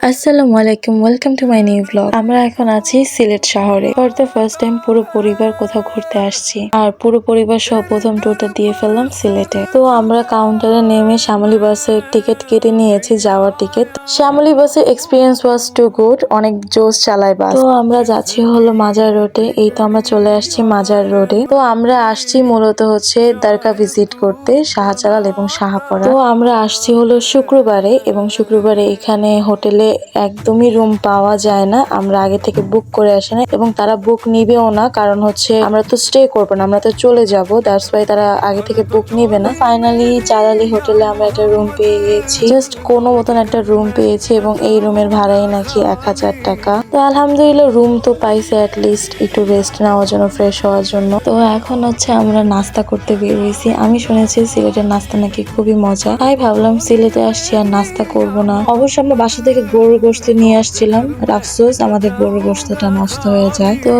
আসসালামু আলাইকুম, welcome to my new blog. আমরা এখন আছি সিলেট শহরে। ফর দ্য ফার্স্ট টাইম পুরো পরিবার কোথাও ঘুরতে আসছি, আর পুরো পরিবার সহ প্রথম ট্যুরটা দিয়ে ফেললাম সিলেটে। তো আমরা কাউন্টারে নেমে শ্যামলী বাসের টিকিট কেটে নিয়েছি, যাওয়ার টিকিট। শ্যামলী বাসের এক্সপিরিয়েন্স ওয়াজ টু গুড, অনেক জোস চালায় বাস। তো আমরা যাচ্ছি হলো মাজার রোডে। এই তো আমরা চলে আসছি মাজার রোডে। তো আমরা আসছি মূলত হচ্ছে দরগা ভিজিট করতে, শাহজালাল এবং শাহপরা। তো আমরা আসছি হলো শুক্রবারে, এবং শুক্রবারে এখানে হোটেলে একদমই রুম পাওয়া যায় না। আমরা আগে থেকে বুক করে আসি না, এবং তারা বুক নিবেও না, কারণ হচ্ছে আমরা তো স্টে করবো না, আমরা তো চলে যাবো। দ্যাটস ওয়াই তারা আগে থেকে বুক নিবে না। ফাইনালি চালালি হোটেলে আমরা একটা রুম পেয়ে গেছি, জাস্ট কোনো মতন একটা রুম পেয়েছি, এবং এই রুমের ভাড়াই নাকি 1000 টাকা। তো আলহামদুলিল্লাহ রুম তো পাইছে, অ্যাটলিস্ট একটু রেস্ট নেওয়ার জন্য, ফ্রেশ হওয়ার জন্য। তো এখন হচ্ছে আমরা নাস্তা করতে বের হয়েছি। আমি শুনেছি সিলেটের নাস্তা নাকি খুবই মজা, তাই ভাবলাম সিলেটে আসছি আর নাস্তা করব না। অবশ্য আমরা বাসা থেকে গরুর গোশত নিয়ে আসছিলাম, আফসোস আমাদের গরুর গোশতটা নষ্ট হয়ে যায়। তো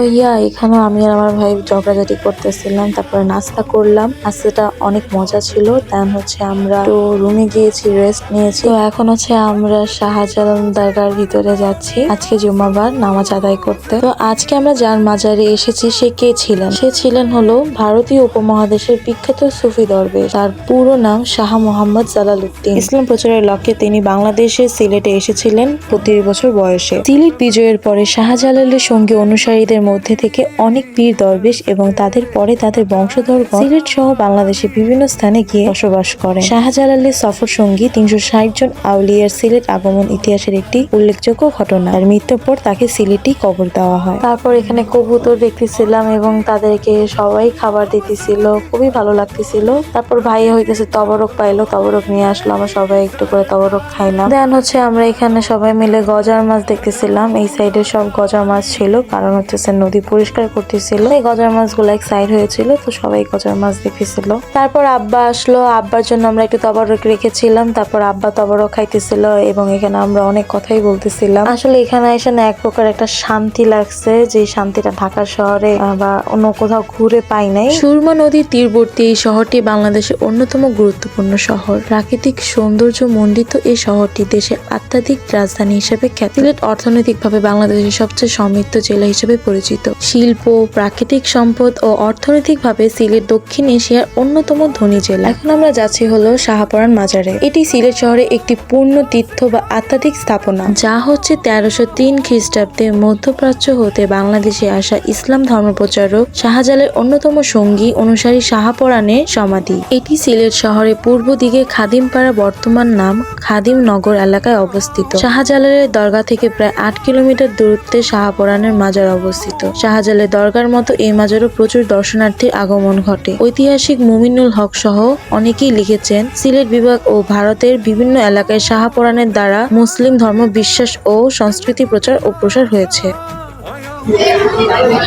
এখানে আমি আর আমার ভাই ঝগড়াঝাটি করতেছিলাম, তারপরে নাস্তা করলাম। নাস্তাটা অনেক মজা ছিল। দেন হচ্ছে আমরা তো রুমে গিয়েছি, রেস্ট নিয়েছি। তো এখন হচ্ছে আমরা শাহজালাল দরগার ভিতরে যাচ্ছি আজকে জুম্মাবার নামাজ আদায় করতে। তো আজকে আমরা যার মাজারে এসেছি সে কে ছিলেন? সে ছিলেন হলো ভারতীয় উপমহাদেশের বিখ্যাত সুফি দরবেশ। তার পুরো নাম শাহ মোহাম্মদ জালালউদ্দিন। ইসলাম প্রচারের লক্ষ্যে তিনি বাংলাদেশের সিলেটে এসেছিলেন 32 বছর বয়সে। সিলেট বিজয়ের পরে শাহজালালের সঙ্গে অনুসারীদের মধ্যে থেকে অনেক পীর দরবেশ এবং তাদের পরে তাদের বংশধরগণ সিলেট সহ বাংলাদেশের বিভিন্ন স্থানে গিয়ে বসবাস করেন। শাহজালালের সফর সঙ্গী 360 জন আউলিয়ার সিলেট আগমন ইতিহাসের একটি উল্লেখযোগ্য ঘটনা। তার মৃত্যুর পর তাকে সিলেটেই কবর দেওয়া হয়। তারপর এখানে কবুতর দেখতেছিলাম এবং তাদেরকে সবাই খাবার দিতেছিল, খুবই ভালো লাগতেছিল। তারপর ভাইয়া হইতেছে তবরক পাইলো, তবরক নিয়ে আসলো, আমরা সবাই একটু করে তবরক খাইলাম। দেন হচ্ছে আমরা এখানে সবাই মিলে গজার মাছ দেখতেছিলাম। এই সাইডে সব গজার মাছ ছিল, কারণ হচ্ছে নদী পরিষ্কার করতেছিল, এই গজার মাছগুলো এক সাইড হয়েছিল, তো সবাই গজার মাছ দেখতেছিল। তারপর আব্বা আসলো, আব্বার জন্য আমরা একটু তবরক রেখেছিলাম। তারপর আব্বা তবরক খাইতেছিল, এবং এখানে আমরা অনেক কথাই বলতেছিলাম। আসলে এখানে এসে না এক প্রকার একটা শান্তি লাগছে, যে শান্তিটা ঢাকা শহরে বা অন্য কোথাও ঘুরে পাই নাই। সুরমা নদীর তীরবর্তী এই শহরটি বাংলাদেশের অন্যতম গুরুত্বপূর্ণ শহর। প্রাকৃতিক সৌন্দর্য মণ্ডিত এই শহরটি দেশের আধ্যাত্মিক রাজধানী হিসেবে খ্যাত। সিলেট অর্থনৈতিকভাবে বাংলাদেশের সবচেয়ে সমৃদ্ধ জেলা হিসেবে পরিচিত। শিল্প, প্রাকৃতিক সম্পদ ও অর্থনৈতিকভাবে সিলেট দক্ষিণ এশিয়ার অন্যতম ধনী জেলা। এখন আমরা যাচ্ছি হলো শাহপরান মাজারে। এটি সিলেট শহরে একটি পূর্ণ তীর্থ বা আধ্যাত্মিক স্থাপনা, যা হচ্ছে 1303 খ্রিস্টাব্দে মধ্যপ্রাচ্য হতে বাংলাদেশে আসা ইসলাম ধর্মপ্রচারক শাহজালালের অন্যতম সঙ্গী অনুসারী শাহপরানের সমাধি। এটি সিলেট শহরের পূর্ব দিকে খাদিমপাড়া, বর্তমান নাম খাদিম নগর এলাকায় অবস্থিত। শাহজালালের দরগা থেকে প্রায় 8 কিলোমিটার দূরত্বে শাহপরানের মাজার অবস্থিত। শাহজালালের দরগার মতো এই মাজারও প্রচুর দর্শনার্থীর আগমন ঘটে। ঐতিহাসিক মুমিনুল হক সহ অনেকেই লিখেছেন, সিলেট বিভাগ ও ভারতের বিভিন্ন এলাকায় শাহপরানের দ্বারা মুসলিম ধর্ম, বিশ্বাস ও সংস্কৃতি প্রচার ও প্রসার হয়েছে।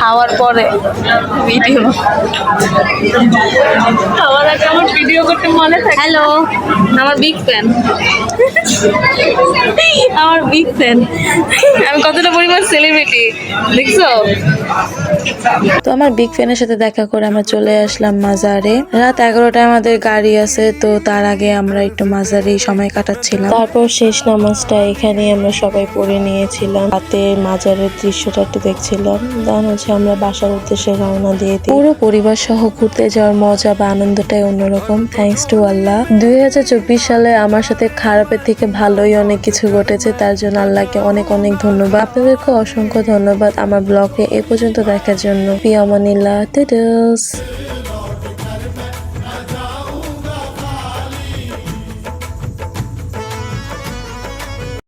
খাওয়ার পরে ভিডিও, খাওয়ার আগে আমার ভিডিও করতে মনে থাকে। হ্যালো, আমার বিগ ফ্যান, আমার বিগ ফ্যান। আমি কতটা পরিমাণ সেলিব্রিটি দেখছো? তো আমার বিগ ফ্যানের সাথে দেখা করে আমরা চলে আসলাম মাজারে। রাত 11টায় আমাদের গাড়ি আছে, তো তার আগে আমরা একটু মাজারে সময় কাটাচ্ছিলাম। তারপর শেষ নামাজটা এখানে আমরা সবাই পড়ে নিয়েছিলাম। রাতে মাজারের দৃশ্যটা একটু দেখছিলাম। দেন হচ্ছে আমরা বাসার উদ্দেশ্যে রওনা দিয়ে দিই। পুরো পরিবার সহ ঘুরতে যাওয়ার মজা বা আনন্দটাই অন্যরকম। থ্যাঙ্কস টু আল্লাহ। 2024 সালে আমার সাথে খারাপের থেকে ভালোই অনেক কিছু ঘটেছে, তার জন্য আল্লাহকে অনেক অনেক ধন্যবাদ। আপনাদেরকে অসংখ্য ধন্যবাদ আমার ব্লগে এ পর্যন্ত দেখার জন্য। ফি আমানিল্লাহ।